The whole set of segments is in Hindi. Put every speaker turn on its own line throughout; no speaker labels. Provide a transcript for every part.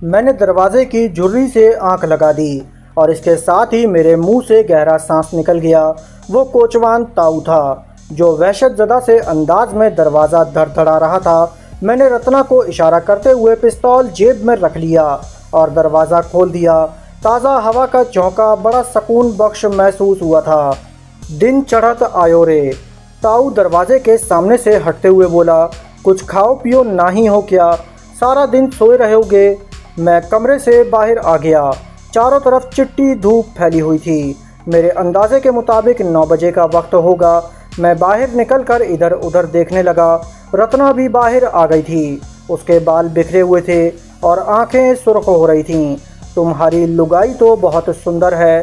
मैंने दरवाजे की झुर्री से आंख लगा दी और इसके साथ ही मेरे मुंह से गहरा सांस निकल गया। वो कोचवान ताऊ था जो वहशतज़दा से अंदाज में दरवाज़ा धड़धड़ा रहा था। मैंने रत्ना को इशारा करते हुए पिस्तौल जेब में रख लिया और दरवाज़ा खोल दिया। ताज़ा हवा का झोंका बड़ा सुकून बख्श महसूस हुआ था। दिन चढ़त आयो रे। ताऊ दरवाजे के सामने से हटते हुए बोला, कुछ खाओ पियो नहीं हो क्या? सारा दिन सोए रहोगे? मैं कमरे से बाहर आ गया। चारों तरफ चिट्टी धूप फैली हुई थी। मेरे अंदाजे के मुताबिक 9 बजे का वक्त होगा। मैं बाहर निकलकर इधर उधर देखने लगा। रत्ना भी बाहर आ गई थी। उसके बाल बिखरे हुए थे और आंखें सुर्ख हो रही थीं। तुम्हारी लुगाई तो बहुत सुंदर है।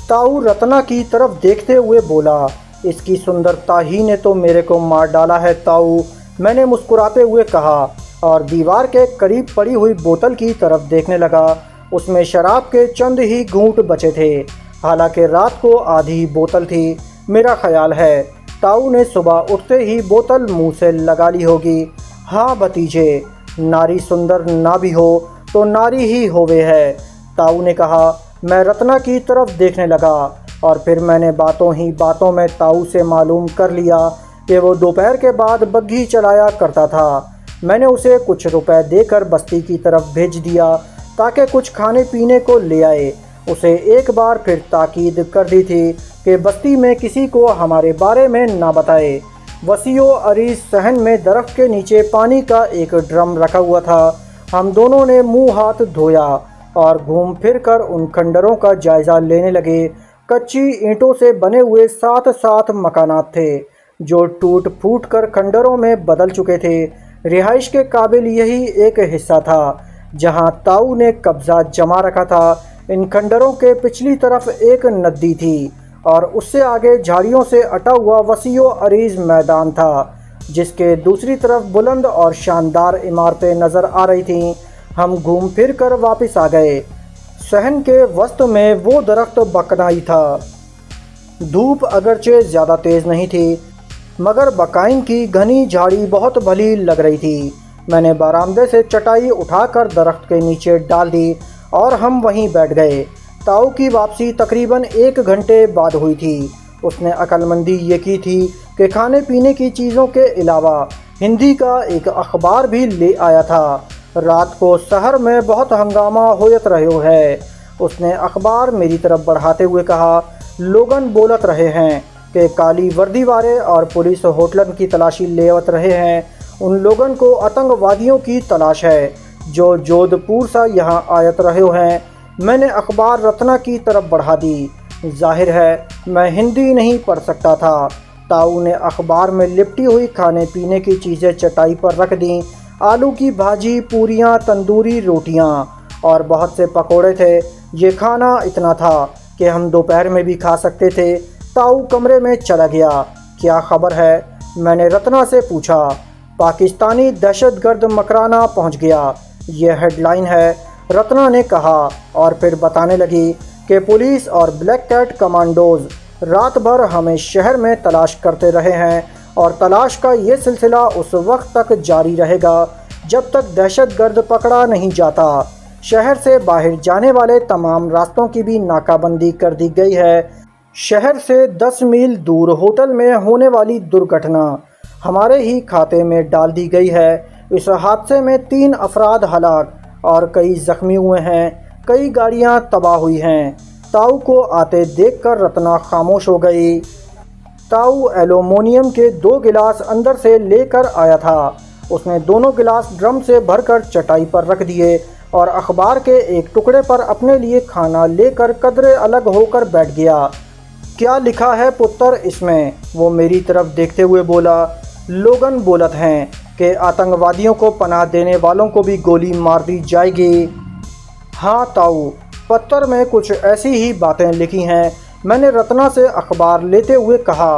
ताऊ रत्ना की तरफ देखते हुए बोला, इसकी सुंदरता ही ने तो मेरे को मार डाला है ताऊ। मैंने मुस्कुराते हुए कहा और दीवार के करीब पड़ी हुई बोतल की तरफ देखने लगा। उसमें शराब के चंद ही घूंट बचे थे। हालांकि रात को आधी बोतल थी। मेरा ख्याल है ताऊ ने सुबह उठते ही बोतल मुंह से लगा ली होगी। हाँ भतीजे, नारी सुंदर ना भी हो तो नारी ही होवे है, ताऊ ने कहा। मैं रत्ना की तरफ देखने लगा और फिर मैंने बातों ही बातों में ताऊ से मालूम कर लिया कि वो दोपहर के बाद बग्घी चलाया करता था। मैंने उसे कुछ रुपए देकर बस्ती की तरफ भेज दिया ताकि कुछ खाने पीने को ले आए। उसे एक बार फिर ताकीद कर दी थी कि बस्ती में किसी को हमारे बारे में ना बताए। वसीयो अरीज सहन में दरख्त के नीचे पानी का एक ड्रम रखा हुआ था। हम दोनों ने मुंह हाथ धोया और घूम फिर कर उन खंडरों का जायज़ा लेने लगे। कच्ची ईंटों से बने हुए 7 मकानात थे जो टूट फूट कर खंडरों में बदल चुके थे। रिहाइश के काबिल यही एक हिस्सा था जहां ताऊ ने कब्जा जमा रखा था। इन खंडरों के पिछली तरफ एक नदी थी और उससे आगे झाड़ियों से अटा हुआ वसीयो अरीज मैदान था जिसके दूसरी तरफ बुलंद और शानदार इमारतें नज़र आ रही थीं। हम घूम फिर कर वापस आ गए। सहन के वस्त में वो दरख्त बकनाई था। धूप अगरचे ज़्यादा तेज़ नहीं थी मगर बकाइन की घनी झाड़ी बहुत भली लग रही थी। मैंने बरामदे से चटाई उठाकर दरख्त के नीचे डाल दी और हम वहीं बैठ गए। ताऊ की वापसी तकरीबन 1 घंटे बाद हुई थी। उसने अक्लमंदी ये की थी कि खाने पीने की चीज़ों के अलावा हिंदी का एक अखबार भी ले आया था। रात को शहर में बहुत हंगामा होयत रहो है। उसने अखबार मेरी तरफ बढ़ाते हुए कहा, लोगन बोलत रहे हैं कि काली वर्दी वाले और पुलिस होटलन की तलाशी लेवत रहे हैं। उन लोगन को आतंकवादियों की तलाश है जो जोधपुर से यहाँ आयत रहे हैं। मैंने अखबार रत्ना की तरफ बढ़ा दी। जाहिर है मैं हिंदी नहीं पढ़ सकता था। ताऊ ने अखबार में लिपटी हुई खाने पीने की चीज़ें चटाई पर रख दी। आलू की भाजी, पूरियाँ, तंदूरी रोटियाँ और बहुत से पकोड़े थे। ये खाना इतना था कि हम दोपहर में भी खा सकते थे। ताऊ कमरे में चला गया। क्या खबर है? मैंने रत्ना से पूछा। पाकिस्तानी दहशतगर्द मकराना पहुंच गया, यह हेडलाइन है, रत्ना ने कहा और फिर बताने लगी कि पुलिस और ब्लैक कैट कमांडोज रात भर हमें शहर में तलाश करते रहे हैं और तलाश का ये सिलसिला उस वक्त तक जारी रहेगा जब तक दहशतगर्द पकड़ा नहीं जाता। शहर से बाहर जाने वाले तमाम रास्तों की भी नाकाबंदी कर दी गई है। शहर से 10 मील दूर होटल में होने वाली दुर्घटना हमारे ही खाते में डाल दी गई है। इस हादसे में 3 अफराद हलाक और कई जख्मी हुए हैं। कई गाड़ियां तबाह हुई हैं। ताऊ को आते देखकर रत्ना खामोश हो गई। ताऊ एल्युमिनियम के 2 गिलास अंदर से लेकर आया था। उसने दोनों गिलास ड्रम से भरकर चटाई पर रख दिए और अखबार के एक टुकड़े पर अपने लिए खाना लेकर कदरे अलग होकर बैठ गया। क्या लिखा है पुत्र इसमें? वो मेरी तरफ देखते हुए बोला। लोगन बोलत हैं कि आतंकवादियों को पनाह देने वालों को भी गोली मार दी जाएगी। हाँ ताऊ, पत्थर में कुछ ऐसी ही बातें लिखी हैं। मैंने रत्ना से अखबार लेते हुए कहा।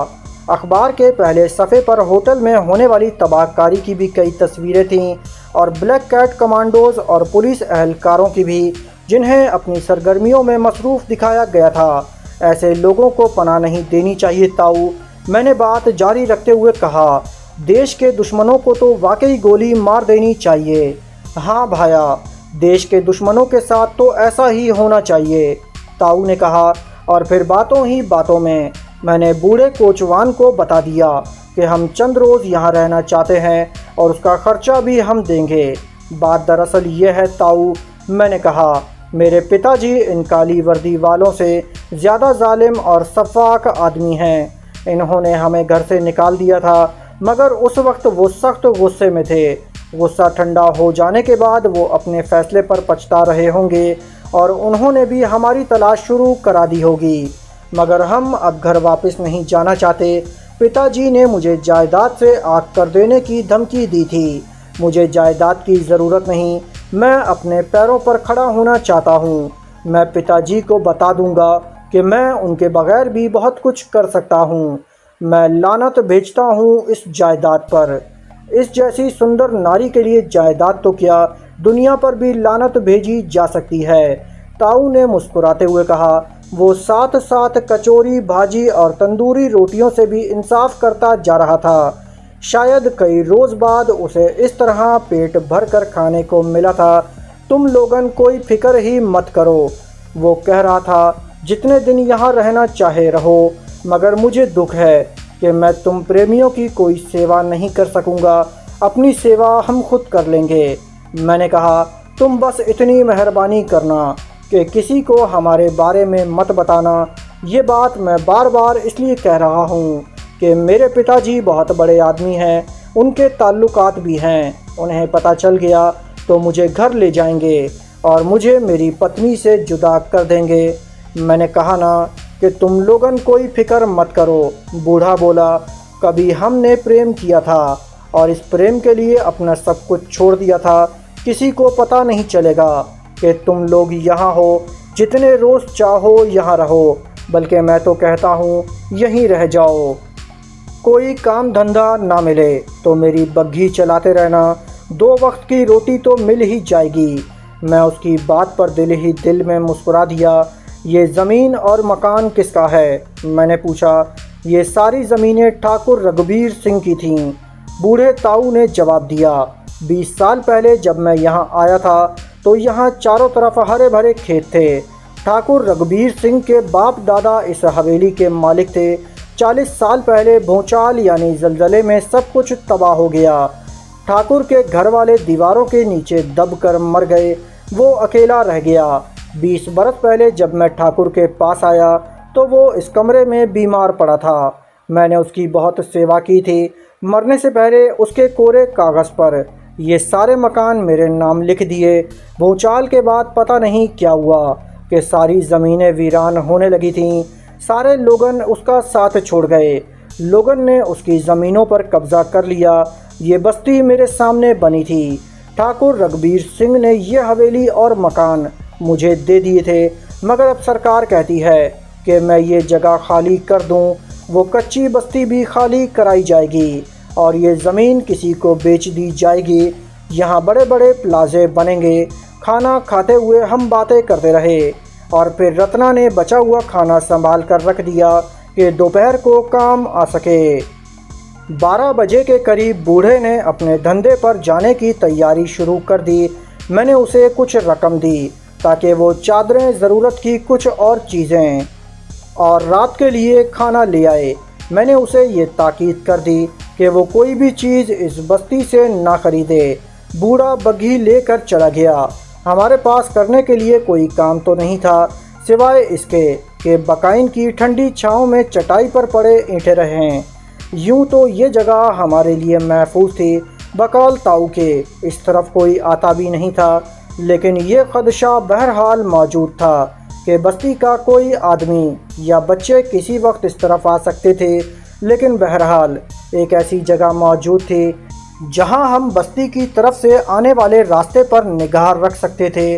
अखबार के पहले सफ़े पर होटल में होने वाली तबाहकारी की भी कई तस्वीरें थीं और ब्लैक कैट कमांडोज और पुलिस एहलकारों की भी जिन्हें अपनी सरगर्मियों में मसरूफ़ दिखाया गया था। ऐसे लोगों को पनाह नहीं देनी चाहिए ताऊ। मैंने बात जारी रखते हुए कहा, देश के दुश्मनों को तो वाकई गोली मार देनी चाहिए। हाँ भाया, देश के दुश्मनों के साथ तो ऐसा ही होना चाहिए, ताऊ ने कहा। और फिर बातों ही बातों में मैंने बूढ़े कोचवान को बता दिया कि हम चंद रोज़ यहाँ रहना चाहते हैं और उसका खर्चा भी हम देंगे। बात दरअसल ये है ताऊ, मैंने कहा, मेरे पिताजी इन काली वर्दी वालों से ज़्यादा जालिम और शफ़ाक आदमी हैं। इन्होंने हमें घर से निकाल दिया था, मगर उस वक्त वो सख्त गुस्से में थे। गुस्सा ठंडा हो जाने के बाद वो अपने फ़ैसले पर पछता रहे होंगे और उन्होंने भी हमारी तलाश शुरू करा दी होगी। मगर हम अब घर वापस नहीं जाना चाहते। पिताजी ने मुझे जायदाद से आग कर देने की धमकी दी थी। मुझे जायदाद की ज़रूरत नहीं, मैं अपने पैरों पर खड़ा होना चाहता हूँ। मैं पिताजी को बता दूँगा कि मैं उनके बगैर भी बहुत कुछ कर सकता हूँ। मैं लानत भेजता हूँ इस जायदाद पर। इस जैसी सुंदर नारी के लिए जायदाद तो क्या, दुनिया पर भी लानत भेजी जा सकती है, ताऊ ने मुस्कुराते हुए कहा। वो साथ साथ कचौरी, भाजी और तंदूरी रोटियों से भी इंसाफ करता जा रहा था। शायद कई रोज़ बाद उसे इस तरह पेट भर कर खाने को मिला था। तुम लोगन कोई फिक्र ही मत करो, वो कह रहा था, जितने दिन यहाँ रहना चाहे रहो, मगर मुझे दुख है कि मैं तुम प्रेमियों की कोई सेवा नहीं कर सकूँगा। अपनी सेवा हम खुद कर लेंगे। मैंने कहा, तुम बस इतनी मेहरबानी करना कि किसी को हमारे बारे में मत बताना। ये बात मैं बार बार इसलिए कह रहा हूँ कि मेरे पिताजी बहुत बड़े आदमी हैं, उनके ताल्लुकात भी हैं। उन्हें पता चल गया तो मुझे घर ले जाएंगे और मुझे मेरी पत्नी से जुदा कर देंगे। मैंने कहा ना कि तुम लोगन कोई फिक्र मत करो, बूढ़ा बोला। कभी हमने प्रेम किया था और इस प्रेम के लिए अपना सब कुछ छोड़ दिया था। किसी को पता नहीं चलेगा कि तुम लोग यहाँ हो। जितने रोज़ चाहो यहाँ रहो, बल्कि मैं तो कहता हूँ यहीं रह जाओ। कोई काम धंधा ना मिले तो मेरी बग्घी चलाते रहना, 2 वक्त की रोटी तो मिल ही जाएगी। मैं उसकी बात पर दिल ही दिल में मुस्कुरा दिया। ये ज़मीन और मकान किसका है, मैंने पूछा। ये सारी ज़मीनें ठाकुर रघुबीर सिंह की थीं, बूढ़े ताऊ ने जवाब दिया। 20 साल पहले जब मैं यहाँ आया था तो यहाँ चारों तरफ हरे भरे खेत थे। ठाकुर रघुबीर सिंह के बाप दादा इस हवेली के मालिक थे। 40 साल पहले भूचाल यानी ज़लज़ले में सब कुछ तबाह हो गया। ठाकुर के घर वाले दीवारों के नीचे दबकर मर गए, वो अकेला रह गया। 20 बरस पहले जब मैं ठाकुर के पास आया तो वो इस कमरे में बीमार पड़ा था। मैंने उसकी बहुत सेवा की थी। मरने से पहले उसके कोरे कागज़ पर ये सारे मकान मेरे नाम लिख दिए। भूचाल के बाद पता नहीं क्या हुआ कि सारी ज़मीनें वीरान होने लगी थीं। सारे लोगन उसका साथ छोड़ गए। लोगन ने उसकी ज़मीनों पर कब्ज़ा कर लिया। ये बस्ती मेरे सामने बनी थी। ठाकुर रघुबीर सिंह ने ये हवेली और मकान मुझे दे दिए थे, मगर अब सरकार कहती है कि मैं ये जगह खाली कर दूं। वो कच्ची बस्ती भी खाली कराई जाएगी और ये ज़मीन किसी को बेच दी जाएगी। यहाँ बड़े बड़े प्लाजे बनेंगे। खाना खाते हुए हम बातें करते रहे और फिर रत्ना ने बचा हुआ खाना संभाल कर रख दिया कि दोपहर को काम आ सके। 12 बजे के करीब बूढ़े ने अपने धंधे पर जाने की तैयारी शुरू कर दी। मैंने उसे कुछ रकम दी ताकि वो चादरें, ज़रूरत की कुछ और चीज़ें और रात के लिए खाना ले आए। मैंने उसे ये ताकीद कर दी कि वो कोई भी चीज़ इस बस्ती से ना खरीदे। बूढ़ा बग्घी लेकर चला गया। हमारे पास करने के लिए कोई काम तो नहीं था, सिवाय इसके कि बकाइन की ठंडी छाँव में चटाई पर पड़े ईंटें रहें। यूं तो ये जगह हमारे लिए महफूज थी, बकाल ताऊ के इस तरफ कोई आता भी नहीं था, लेकिन ये खदशा बहरहाल मौजूद था कि बस्ती का कोई आदमी या बच्चे किसी वक्त इस तरफ आ सकते थे। लेकिन बहरहाल एक ऐसी जगह मौजूद थी जहां हम बस्ती की तरफ से आने वाले रास्ते पर निगाह रख सकते थे।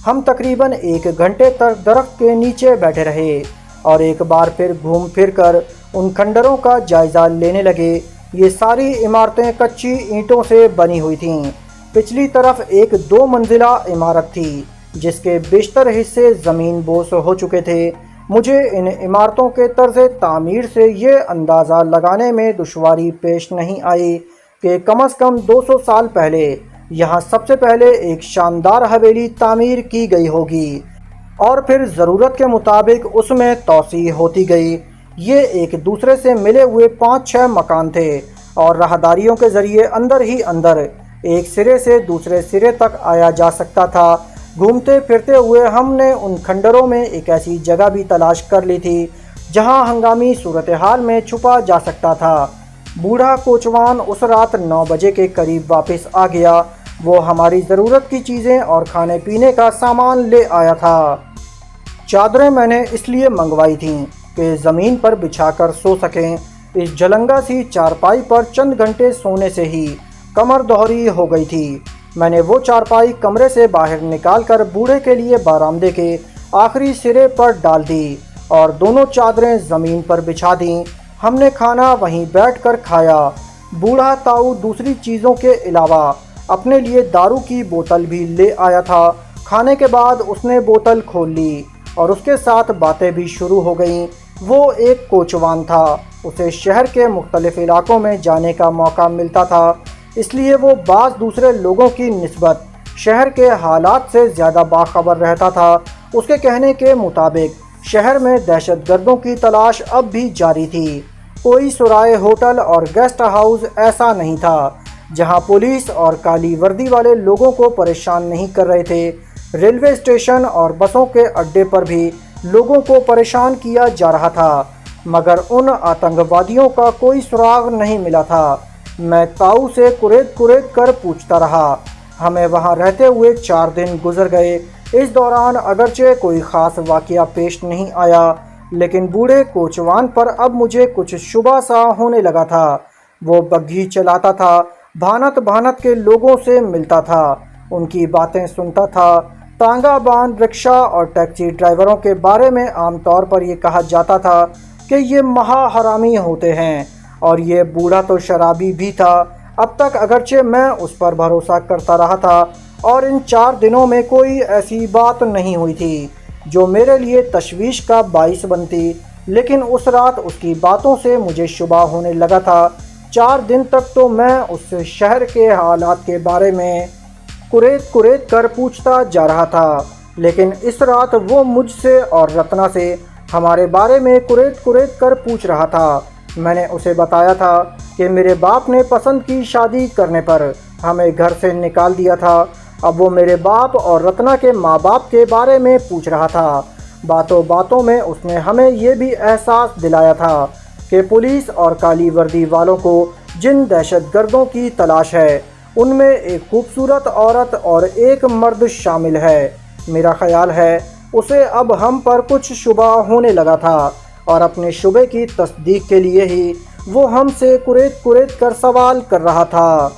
हम तकरीबन 1 घंटे तक दरख्त के नीचे बैठे रहे और एक बार फिर घूम फिर कर उन खंडरों का जायज़ा लेने लगे। ये सारी इमारतें कच्ची ईंटों से बनी हुई थीं। पिछली तरफ एक 2 मंजिला इमारत थी जिसके बेशतर हिस्से ज़मीन बोस हो चुके थे। मुझे इन इमारतों के तर्ज़ तामीर से ये अंदाज़ा लगाने में दुश्वारी पेश नहीं आई कि कम से कम 200 साल पहले यहाँ सबसे पहले एक शानदार हवेली तामीर की गई होगी और फिर ज़रूरत के मुताबिक उसमें तोसी होती गई। ये एक दूसरे से मिले हुए 5-6 मकान थे और राहदारियों के ज़रिए अंदर ही अंदर एक सिरे से दूसरे सिरे तक आया जा सकता था। घूमते फिरते हुए हमने उन खंडरों में एक ऐसी जगह भी तलाश कर ली थी जहां हंगामी सूरत हाल में छुपा जा सकता था। बूढ़ा कोचवान उस रात 9 बजे के करीब वापस आ गया। वो हमारी ज़रूरत की चीज़ें और खाने पीने का सामान ले आया था। चादरें मैंने इसलिए मंगवाई थीं कि ज़मीन पर बिछाकर सो सकें। इस जलंगा सी चारपाई पर चंद घंटे सोने से ही कमर दोहरी हो गई थी। मैंने वो चारपाई कमरे से बाहर निकालकर बूढ़े के लिए बरामदे के आखिरी सिरे पर डाल दी और दोनों चादरें ज़मीन पर बिछा दी। हमने खाना वहीं बैठकर खाया। बूढ़ा ताऊ दूसरी चीज़ों के अलावा अपने लिए दारू की बोतल भी ले आया था। खाने के बाद उसने बोतल खोल ली और उसके साथ बातें भी शुरू हो गईं। वो एक कोचवान था। उसे शहर के मुख्तलिफ इलाकों में जाने का मौका मिलता था, इसलिए वो बाज़ दूसरे लोगों की निस्बत शहर के हालात से ज़्यादा बाखबर रहता था। उसके कहने के मुताबिक शहर में दहशतगर्दों की तलाश अब भी जारी थी। कोई सुराय होटल और गेस्ट हाउस ऐसा नहीं था जहां पुलिस और काली वर्दी वाले लोगों को परेशान नहीं कर रहे थे। रेलवे स्टेशन और बसों के अड्डे पर भी लोगों को परेशान किया जा रहा था, मगर उन आतंकवादियों का कोई सुराग नहीं मिला था। मैं ताऊ से कुरेद कुरेद कर पूछता रहा। हमें वहां रहते हुए 4 दिन गुजर गए। इस दौरान अगरचे कोई ख़ास वाक़या पेश नहीं आया, लेकिन बूढ़े कोचवान पर अब मुझे कुछ शुबा सा होने लगा था। वो बग्घी चलाता था, भानत भानत के लोगों से मिलता था, उनकी बातें सुनता था। तांगा बान रिक्शा और टैक्सी ड्राइवरों के बारे में आमतौर पर ये कहा जाता था कि ये महा हरामी होते हैं और ये बूढ़ा तो शराबी भी था। अब तक अगरचे मैं उस पर भरोसा करता रहा था और इन 4 दिनों में कोई ऐसी बात नहीं हुई थी जो मेरे लिए तशवीश का बाइस बनती, लेकिन उस रात उसकी बातों से मुझे शुबा होने लगा था। 4 दिन तक तो मैं उससे शहर के हालात के बारे में कुरेद कुरेद कर पूछता जा रहा था, लेकिन इस रात वो मुझसे और रत्ना से हमारे बारे में कुरेद कुरेद कर पूछ रहा था। मैंने उसे बताया था कि मेरे बाप ने पसंद की शादी करने पर हमें घर से निकाल दिया था। अब वो मेरे बाप और रत्ना के माँ बाप के बारे में पूछ रहा था। बातों बातों में उसने हमें ये भी एहसास दिलाया था कि पुलिस और काली वर्दी वालों को जिन दहशतगर्दों की तलाश है उनमें एक खूबसूरत औरत और एक मर्द शामिल है। मेरा ख्याल है उसे अब हम पर कुछ शुबा होने लगा था और अपने शुबे की तस्दीक के लिए ही वो हमसे कुरेद कुरेद कर सवाल कर रहा था।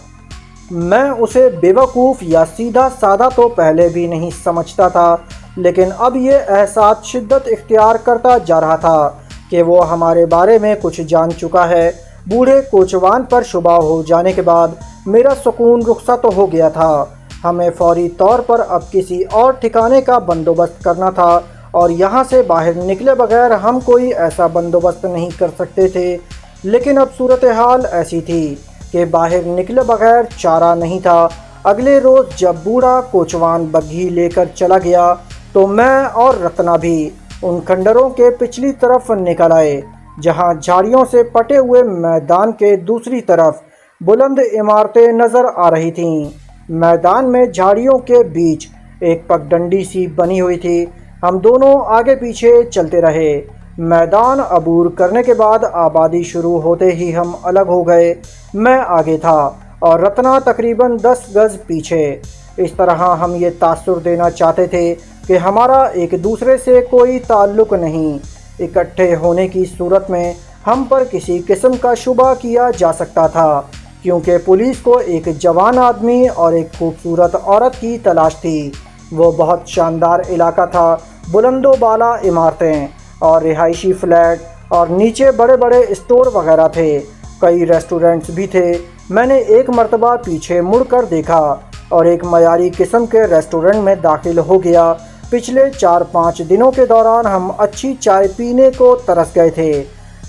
मैं उसे बेवकूफ़ या सीधा साधा तो पहले भी नहीं समझता था, लेकिन अब ये एहसास शिद्दत इख्तियार करता जा रहा था कि वो हमारे बारे में कुछ जान चुका है। बूढ़े कोचवान पर शुबा हो जाने के बाद मेरा सुकून रुखसत हो गया था। हमें फौरी तौर पर अब किसी और ठिकाने का बंदोबस्त करना था और यहाँ से बाहर निकले बगैर हम कोई ऐसा बंदोबस्त नहीं कर सकते थे। लेकिन अब सूरत हाल ऐसी थी कि बाहर निकले बगैर चारा नहीं था। अगले रोज़ जब बूढ़ा कोचवान बग्घी लेकर चला गया तो मैं और रत्ना भी उन खंडरों के पिछली तरफ निकल आए, जहाँ झाड़ियों से पटे हुए मैदान के दूसरी तरफ बुलंद इमारतें नज़र आ रही थीं। मैदान में झाड़ियों के बीच एक पगडंडी सी बनी हुई थी। हम दोनों आगे पीछे चलते रहे। मैदान अबूर करने के बाद आबादी शुरू होते ही हम अलग हो गए। मैं आगे था और रत्ना तकरीबन 10 गज पीछे। इस तरह हम ये तासुर देना चाहते थे कि हमारा एक दूसरे से कोई ताल्लुक़ नहीं। इकट्ठे होने की सूरत में हम पर किसी किस्म का शुबा किया जा सकता था, क्योंकि पुलिस को एक जवान आदमी और एक खूबसूरत औरत की तलाश थी। वो बहुत शानदार इलाका था, बुलंदो बाला इमारतें और रिहायशी फ्लैट और नीचे बड़े बड़े स्टोर वगैरह थे। कई रेस्टोरेंट्स भी थे। मैंने एक मर्तबा पीछे मुड़कर देखा और एक मयारी किस्म के रेस्टोरेंट में दाखिल हो गया। पिछले 4-5 दिनों के दौरान हम अच्छी चाय पीने को तरस गए थे।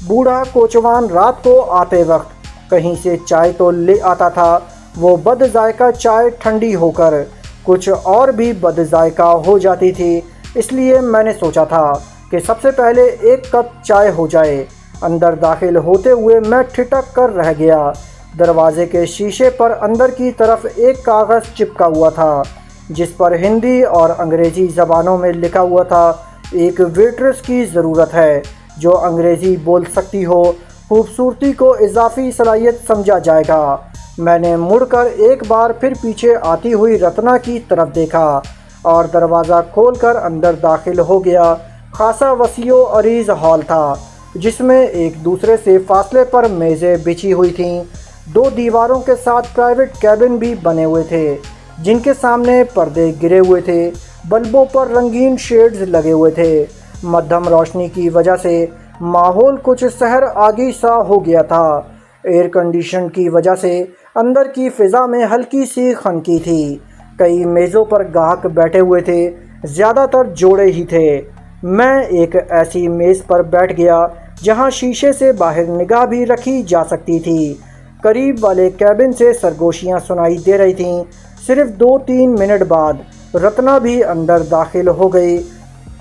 बूढ़ा कोचवान रात को आते वक्त कहीं से चाय तो ले आता था वो बद-ज़ायक़ा चाय ठंडी होकर कुछ और भी बद-ज़ायक़ा हो जाती थी, इसलिए मैंने सोचा था कि सबसे पहले एक कप चाय हो जाए। अंदर दाखिल होते हुए मैं ठिठक कर रह गया। दरवाजे के शीशे पर अंदर की तरफ एक कागज़ चिपका हुआ था, जिस पर हिंदी और अंग्रेज़ी ज़बानों में लिखा हुआ था, एक वेट्रेस की ज़रूरत है जो अंग्रेज़ी बोल सकती हो। खूबसूरती को इजाफी सलाहियत समझा जाएगा। मैंने मुड़कर एक बार फिर पीछे आती हुई रत्ना की तरफ देखा और दरवाज़ा खोलकर अंदर दाखिल हो गया। खासा वसीओ अरीज़ हॉल था, जिसमें एक दूसरे से फासले पर मेज़ें बिछी हुई थीं। 2 दीवारों के साथ प्राइवेट कैबिन भी बने हुए थे, जिनके सामने पर्दे गिरे हुए थे। बल्बों पर रंगीन शेड्स लगे हुए थे। मध्यम रोशनी की वजह से माहौल कुछ सहर आगी सा हो गया था। एयर कंडीशन की वजह से अंदर की फ़िज़ा में हल्की सी खनकी थी। कई मेज़ों पर गाहक बैठे हुए थे, ज़्यादातर जोड़े ही थे। मैं एक ऐसी मेज़ पर बैठ गया जहां शीशे से बाहर निगाह भी रखी जा सकती थी। करीब वाले कैबिन से सरगोशियां सुनाई दे रही थीं। सिर्फ 2-3 मिनट बाद रत्ना भी अंदर दाखिल हो गई।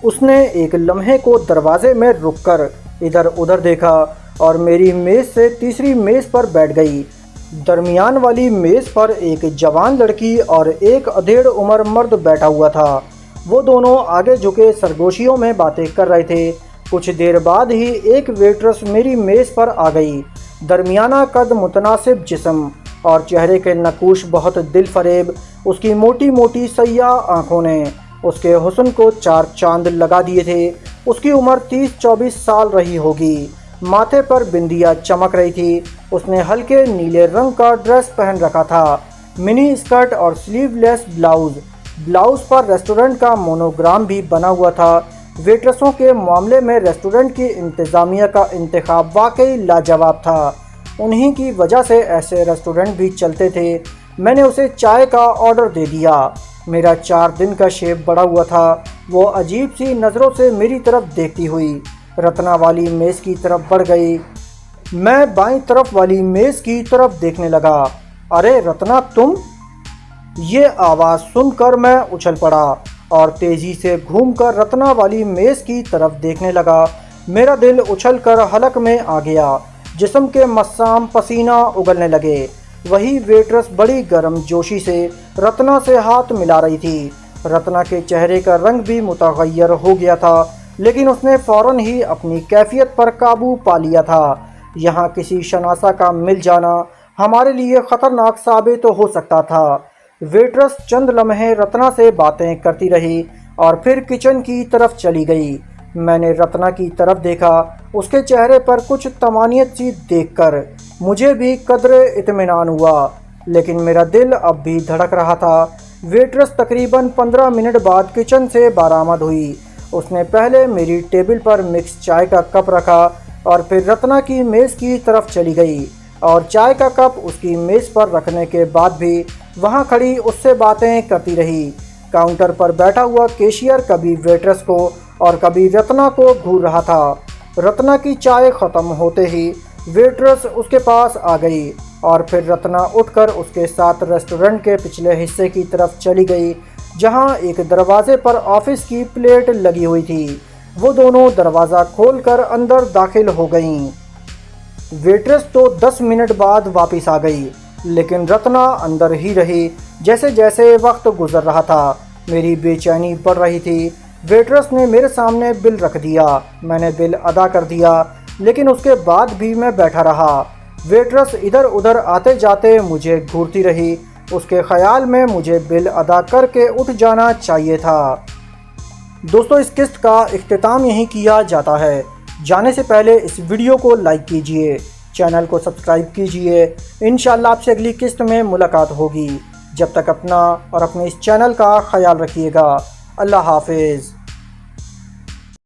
उसने एक लम्हे को दरवाजे में रुककर इधर उधर देखा और मेरी मेज़ से तीसरी मेज़ पर बैठ गई। दरमियान वाली मेज़ पर एक जवान लड़की और एक अधेड़ उम्र मर्द बैठा हुआ था। वो दोनों आगे झुके सरगोशियों में बातें कर रहे थे। कुछ देर बाद ही एक वेट्रेस मेरी मेज़ पर आ गई। दरमियाना कद, मुतनासिब जिस्म और चेहरे के नकूश बहुत दिल फरेब। उसकी मोटी मोटी सयाह आँखों ने उसके हुस्न को 4 चांद लगा दिए थे। उसकी उम्र 30-24 साल रही होगी। माथे पर बिंदिया चमक रही थी। उसने हल्के नीले रंग का ड्रेस पहन रखा था, मिनी स्कर्ट और स्लीवलेस ब्लाउज़ पर रेस्टोरेंट का मोनोग्राम भी बना हुआ था। वेट्रेसों के मामले में रेस्टोरेंट की इंतज़ामिया का इंतखाब वाकई लाजवाब था। उन्हीं की वजह से ऐसे रेस्टोरेंट भी चलते थे। मैंने उसे चाय का ऑर्डर दे दिया। मेरा 4 दिन का शेव बढ़ा हुआ था। वो अजीब सी नज़रों से मेरी तरफ देखती हुई रत्ना वाली मेज़ की तरफ बढ़ गई। मैं बाईं तरफ वाली मेज़ की तरफ देखने लगा। अरे रत्ना, तुम? ये आवाज़ सुनकर मैं उछल पड़ा और तेज़ी से घूमकर रत्ना वाली मेज़ की तरफ देखने लगा। मेरा दिल उछलकर हलक में आ गया। जिस्म के मस्साम पसीना उगलने लगे। वही वेट्रेस बड़ी गर्मजोशी से रत्ना से हाथ मिला रही थी। रत्ना के चेहरे का रंग भी मुतगय्यर हो गया था, लेकिन उसने फ़ौरन ही अपनी कैफियत पर काबू पा लिया था। यहाँ किसी शनासा का मिल जाना हमारे लिए ख़तरनाक साबित हो सकता था। वेट्रेस चंद लम्हे रत्ना से बातें करती रही और फिर किचन की तरफ चली गई। मैंने रत्ना की तरफ देखा। उसके चेहरे पर कुछ तमानियत सी देखकर मुझे भी कदरे इत्मीनान हुआ, लेकिन मेरा दिल अब भी धड़क रहा था। वेट्रेस तकरीबन 15 मिनट बाद किचन से बरामद हुई। उसने पहले मेरी टेबल पर मिक्स चाय का कप रखा और फिर रत्ना की मेज़ की तरफ चली गई और चाय का कप उसकी मेज़ पर रखने के बाद भी वहाँ खड़ी उससे बातें करती रही। काउंटर पर बैठा हुआ कैशियर कभी वेट्रेस को और कभी रत्ना को घूर रहा था। रत्ना की चाय ख़त्म होते ही वेट्रेस उसके पास आ गई और फिर रत्ना उठकर उसके साथ रेस्टोरेंट के पिछले हिस्से की तरफ चली गई, जहां एक दरवाजे पर ऑफिस की प्लेट लगी हुई थी। वो दोनों दरवाज़ा खोलकर अंदर दाखिल हो गईं। वेट्रेस तो 10 मिनट बाद वापस आ गई, लेकिन रत्ना अंदर ही रही। जैसे जैसे वक्त गुजर रहा था, मेरी बेचैनी बढ़ रही थी। वेट्रेस ने मेरे सामने बिल रख दिया। मैंने बिल अदा कर दिया, लेकिन उसके बाद भी मैं बैठा रहा। वेट्रेस इधर उधर आते जाते मुझे घूरती रही। उसके ख्याल में मुझे बिल अदा करके उठ जाना चाहिए था। दोस्तों, इस किस्त का इख्तिताम यहीं किया जाता है। जाने से पहले इस वीडियो को लाइक कीजिए, चैनल को सब्सक्राइब कीजिए। इंशाल्लाह आपसे अगली किस्त में मुलाकात होगी। जब तक अपना और अपने इस चैनल का ख्याल रखिएगा। अल्लाह हाफिज़।